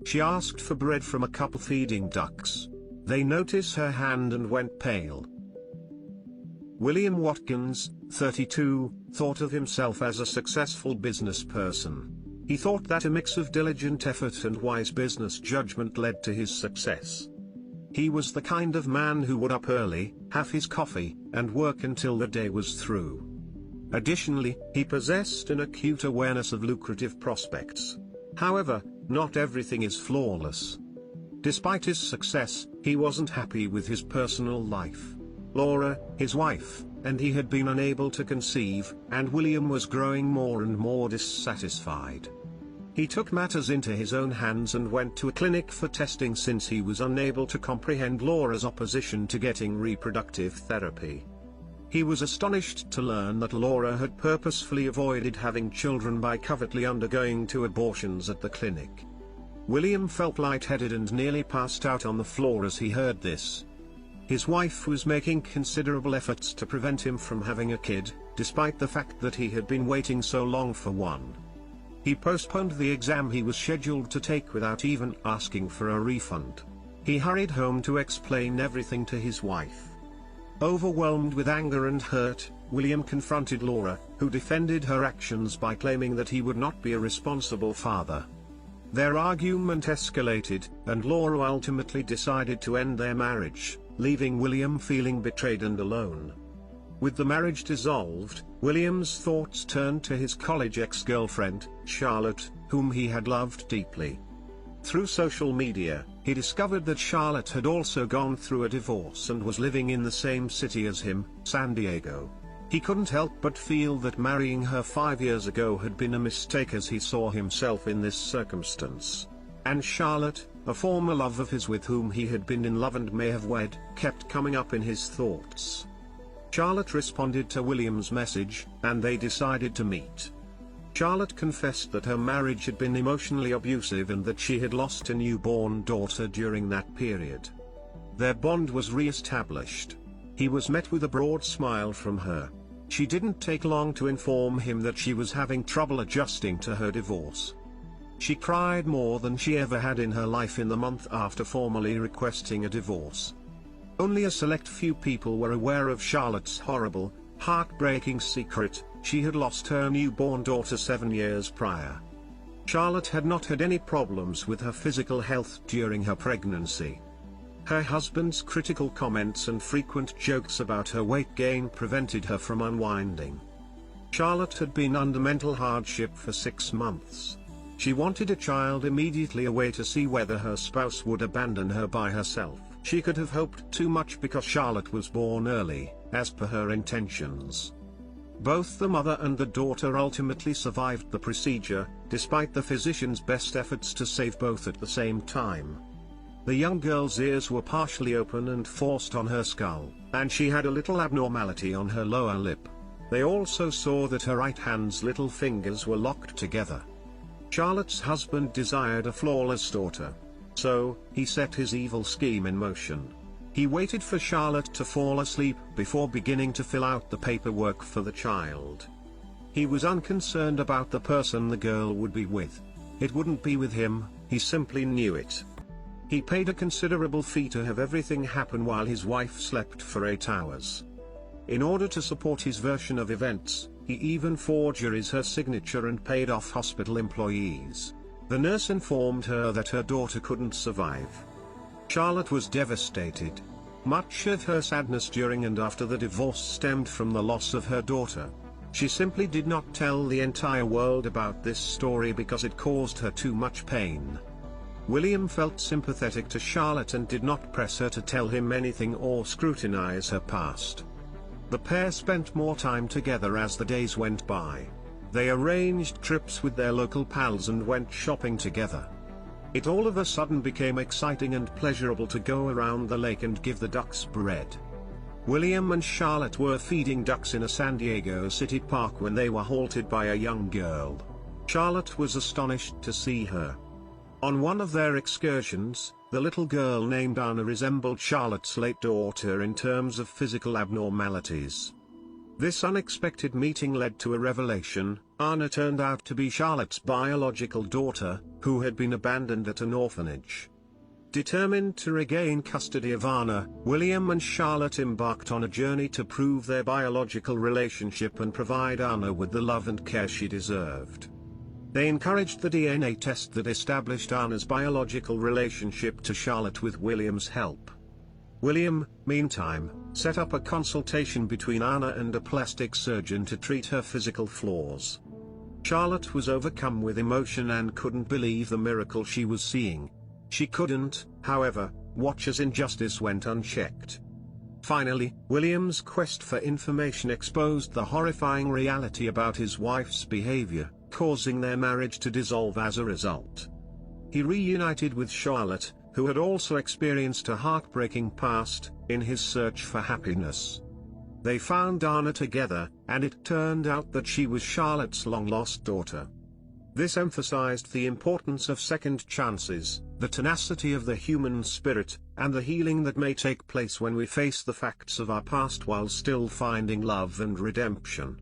She asked for bread from a couple feeding ducks. They noticed her hand and went pale. William Watkins, 32, thought of himself as a successful business person. He thought that a mix of diligent effort and wise business judgment led to his success. He was the kind of man who would up early, have his coffee, and work until the day was through. Additionally, he possessed an acute awareness of lucrative prospects. However, not everything is flawless. Despite his success, he wasn't happy with his personal life. Laura, his wife, and he had been unable to conceive, and William was growing more and more dissatisfied. He took matters into his own hands and went to a clinic for testing since he was unable to comprehend Laura's opposition to getting reproductive therapy. He was astonished to learn that Laura had purposefully avoided having children by covertly undergoing 2 abortions at the clinic. William felt lightheaded and nearly passed out on the floor as he heard this. His wife was making considerable efforts to prevent him from having a kid, despite the fact that he had been waiting so long for one. He postponed the exam he was scheduled to take without even asking for a refund. He hurried home to explain everything to his wife. Overwhelmed with anger and hurt, William confronted Laura, who defended her actions by claiming that he would not be a responsible father. Their argument escalated, and Laura ultimately decided to end their marriage, leaving William feeling betrayed and alone. With the marriage dissolved, William's thoughts turned to his college ex-girlfriend, Charlotte, whom he had loved deeply. Through social media, he discovered that Charlotte had also gone through a divorce and was living in the same city as him, San Diego. He couldn't help but feel that marrying her 5 years ago had been a mistake as he saw himself in this circumstance. And Charlotte, a former love of his with whom he had been in love and may have wed, kept coming up in his thoughts. Charlotte responded to William's message, and they decided to meet. Charlotte confessed that her marriage had been emotionally abusive and that she had lost a newborn daughter during that period. Their bond was re-established. He was met with a broad smile from her. She didn't take long to inform him that she was having trouble adjusting to her divorce. She cried more than she ever had in her life in the month after formally requesting a divorce. Only a select few people were aware of Charlotte's horrible, heartbreaking secret. She had lost her newborn daughter 7 years prior. Charlotte had not had any problems with her physical health during her pregnancy. Her husband's critical comments and frequent jokes about her weight gain prevented her from unwinding. Charlotte had been under mental hardship for 6 months. She wanted a child immediately away to see whether her spouse would abandon her by herself. She could have hoped too much because Charlotte was born early, as per her intentions. Both the mother and the daughter ultimately survived the procedure, despite the physician's best efforts to save both at the same time. The young girl's ears were partially open and forced on her skull, and she had a little abnormality on her lower lip. They also saw that her right hand's little fingers were locked together. Charlotte's husband desired a flawless daughter. So, he set his evil scheme in motion. He waited for Charlotte to fall asleep before beginning to fill out the paperwork for the child. He was unconcerned about the person the girl would be with. It wouldn't be with him, he simply knew it. He paid a considerable fee to have everything happen while his wife slept for 8 hours. In order to support his version of events, he even forged her signature and paid off hospital employees. The nurse informed her that her daughter couldn't survive. Charlotte was devastated. Much of her sadness during and after the divorce stemmed from the loss of her daughter. She simply did not tell the entire world about this story because it caused her too much pain. William felt sympathetic to Charlotte and did not press her to tell him anything or scrutinize her past. The pair spent more time together as the days went by. They arranged trips with their local pals and went shopping together. It all of a sudden became exciting and pleasurable to go around the lake and give the ducks bread. William and Charlotte were feeding ducks in a San Diego city park when they were halted by a young girl. Charlotte was astonished to see her. On one of their excursions, the little girl named Anna resembled Charlotte's late daughter in terms of physical abnormalities. This unexpected meeting led to a revelation. Anna turned out to be Charlotte's biological daughter, who had been abandoned at an orphanage. Determined to regain custody of Anna, William and Charlotte embarked on a journey to prove their biological relationship and provide Anna with the love and care she deserved. They encouraged the DNA test that established Anna's biological relationship to Charlotte with William's help. William, meantime, set up a consultation between Anna and a plastic surgeon to treat her physical flaws. Charlotte was overcome with emotion and couldn't believe the miracle she was seeing. She couldn't, however, watch as injustice went unchecked. Finally, William's quest for information exposed the horrifying reality about his wife's behavior, causing their marriage to dissolve as a result. He reunited with Charlotte, who had also experienced a heartbreaking past, in his search for happiness. They found Anna together, and it turned out that she was Charlotte's long-lost daughter. This emphasized the importance of second chances, the tenacity of the human spirit, and the healing that may take place when we face the facts of our past while still finding love and redemption.